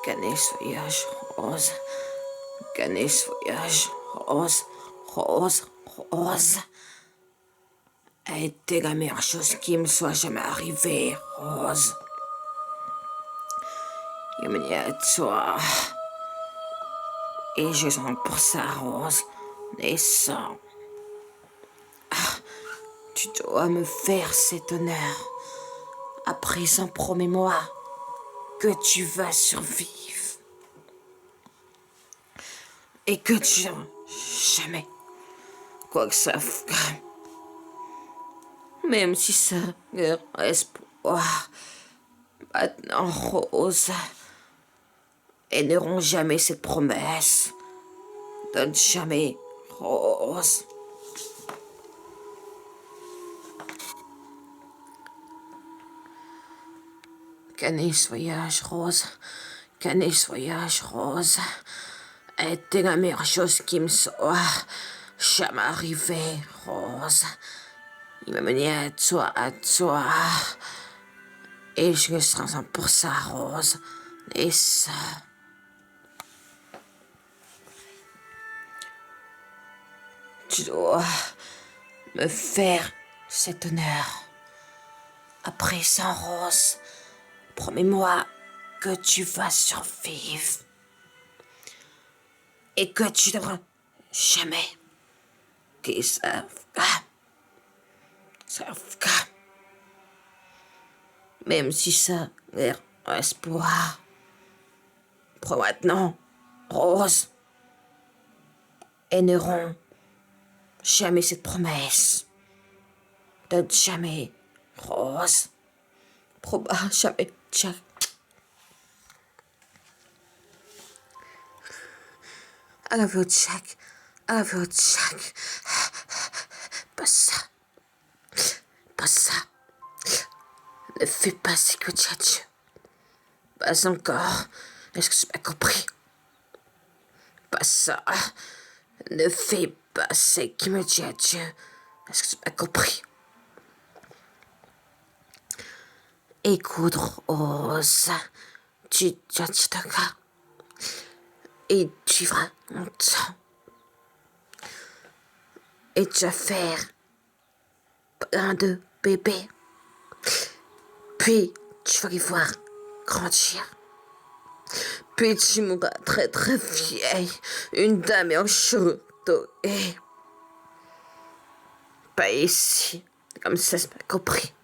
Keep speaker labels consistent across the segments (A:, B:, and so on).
A: Canis voyage rose, Canis voyage rose, rose, rose. A été la meilleure chose qui me soit jamais arrivée, Rose. Il me dit à toi. Et je sens pour ça, Rose. Et ça. Tu dois me faire cet honneur. À présent, promets-moi que tu vas survivre. Et que tu jamais, quoi que ça même si ça espoir, maintenant, Rose, elles n'auront jamais cette promesse. Donne jamais, Rose. Canis voyage, Rose. Canis voyage, Rose. Était la meilleure chose qui me soit jamais arrivée, Rose. Il m'a mené à toi, et je le sens pour ça, Rose. Et ça. Tu dois me faire cet honneur. À présent, Rose, promets-moi que tu vas survivre. Et que tu ne devras jamais qu'ils savent. Même si ça leur espoir. Pour maintenant, Rose, elles n'auront jamais cette promesse. De jamais, Rose. Jamais, Jack. I love you, Jack. I love you, Jack. Pas ça. Pas ça. Ne fais pas ce que tu as dit. Pas encore. Est-ce que tu m'as compris? Pas ça. Ne fais pas ce qui me dit adieu. Est-ce que tu m'as compris? Écoute, Rose. Tu te cas. Et tu vas longtemps. Et tu vas faire plein de bébés. Puis tu vas les voir grandir. Puis tu mourras très très vieille, une dame en cheveux dorés. Pas ici, comme ça c'est pas compris.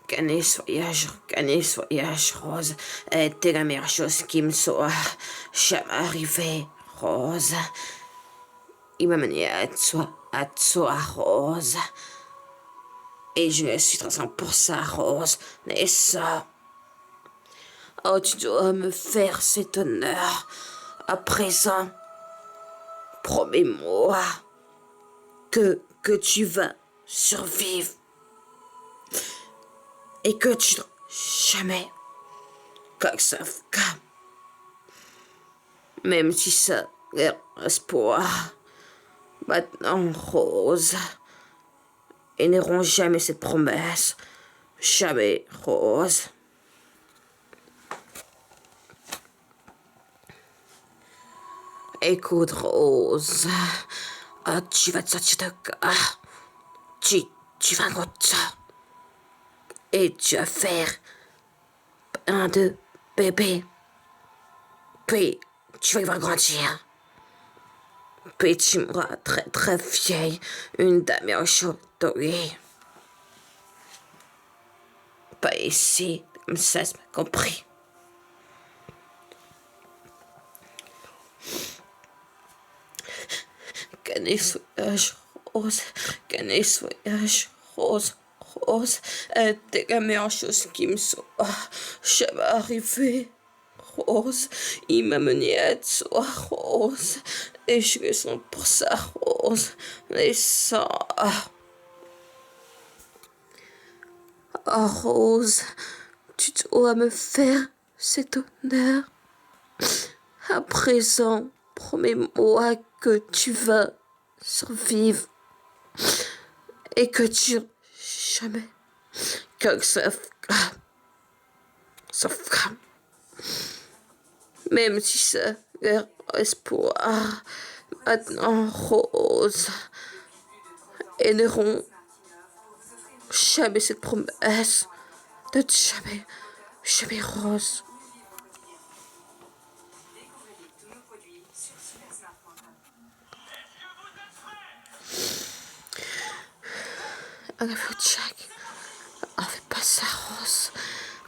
A: Canis voyage, Rose, était la meilleure chose qui me soit jamais arrivée, Rose. Il m'a mené à toi, Rose. Et je me suis très pour ça, Rose. Mais ça. Oh, tu dois me faire cet honneur. À présent, promets-moi que tu vas survivre. Et que tu jamais, comme ça, même si ça leur espoir. Maintenant, Rose, elles n'auront jamais cette promesse. Jamais, Rose. Écoute, Rose, tu vas te sortir de cas. Tu vas longtemps. Et tu vas faire un de bébé. Puis, tu vas y voir grandir. Puis tu mourras très très vieille, une dame en chaud doré. Pas ici, comme ça, c'est pas compris. Canis voyage, Rose, Canis voyage, Rose, Rose, était la meilleure chose qui me soit jamais arrivée. Rose, il m'a mené à toi, Rose, et je le sens pour ça, Rose, et ça. Oh, Rose, tu dois me faire cet honneur. À présent, promets-moi que tu vas survivre et que tu jamais, que ça sauf femme. Même si ça leur espoir, maintenant Rose, et n'auront jamais cette promesse de jamais, jamais Rose. Alors, Jack, on fait pas ça, Rose,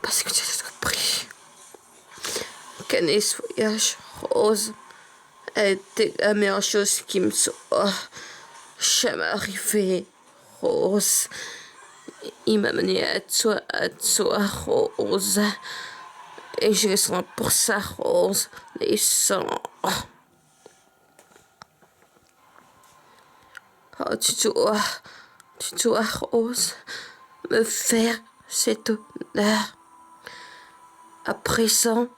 A: parce que tu as compris. Qu'un voyage, Rose, a été la meilleure chose qui me soit jamais arrivée, Rose. Il m'a mené à toi, Rose. Et je le sens pour ça, Rose. Les sangs. Oh, tu dois, Rose, me faire cet honneur. À présent,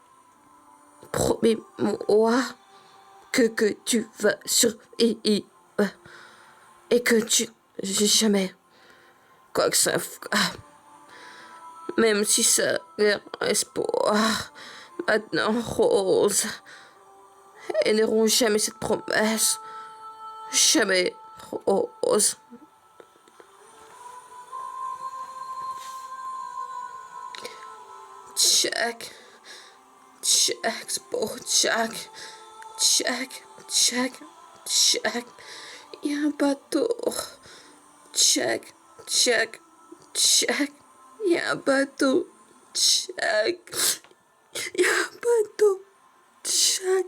A: promets-moi que tu vas survivre et que tu jamais quoi que ça même si ça leur espoir maintenant Rose elles n'auront jamais cette promesse jamais Rose. Jack, beau Jack, il y a un bateau. Jack, il y a un bateau. Jack, il y a un bateau. Jack.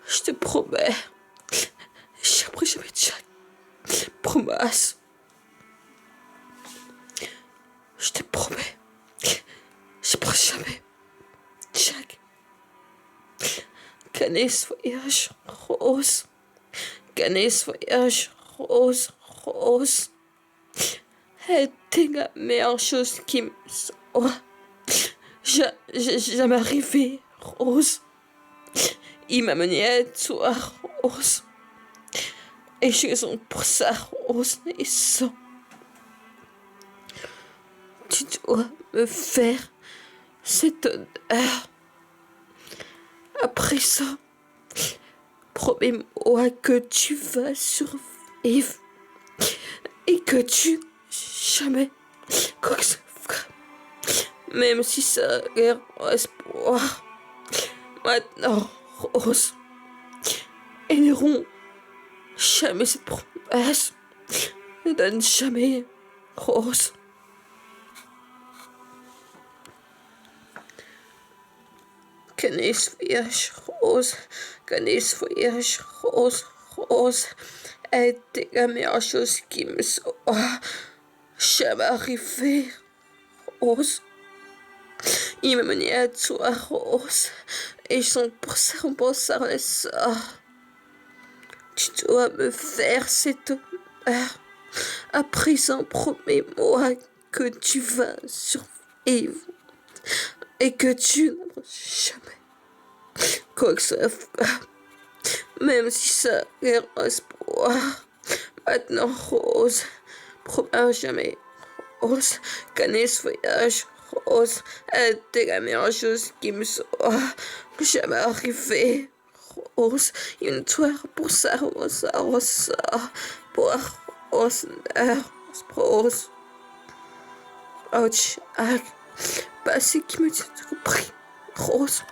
A: Je te promets, jamais Jack. Promesse. Je te promets, jamais Jack. Qu'année ce voyage, Rose. Qu'année ce voyage, Rose. Était la meilleure chose qui me soit jamais arrivée, Rose. Il m'a mené à toi, Rose. Et j'ai raison pour ça, Rose. Et ça, tu dois me faire cet honneur. Après ça, promets-moi que tu vas survivre et que tu jamais quoi que ce soit, même si ça a l'air espoir. Maintenant, Rose, elles n'auront jamais cette promesse. Ne donne jamais, Rose. Qu'année ce voyage, Rose. Qu'année ce voyage, Rose. A été la meilleure chose qui me soit jamais arrivée, Rose. Il m'a mené à toi, Rose. Et je sens pour ça, tu dois me faire cet honneur. À présent, promets-moi que tu vas survivre et que tu n'auras jamais quoi que ça fasse, même si ça a l'air espoir. Maintenant, Rose, promets jamais, Rose, qu'année ce voyage, Rose, a été la meilleure chose qui me soit jamais arrivée. Rose, une toile pour ça, Rose, pour Rose, Rose. Oh, Jack, pas ce qui me dit compris, Rose.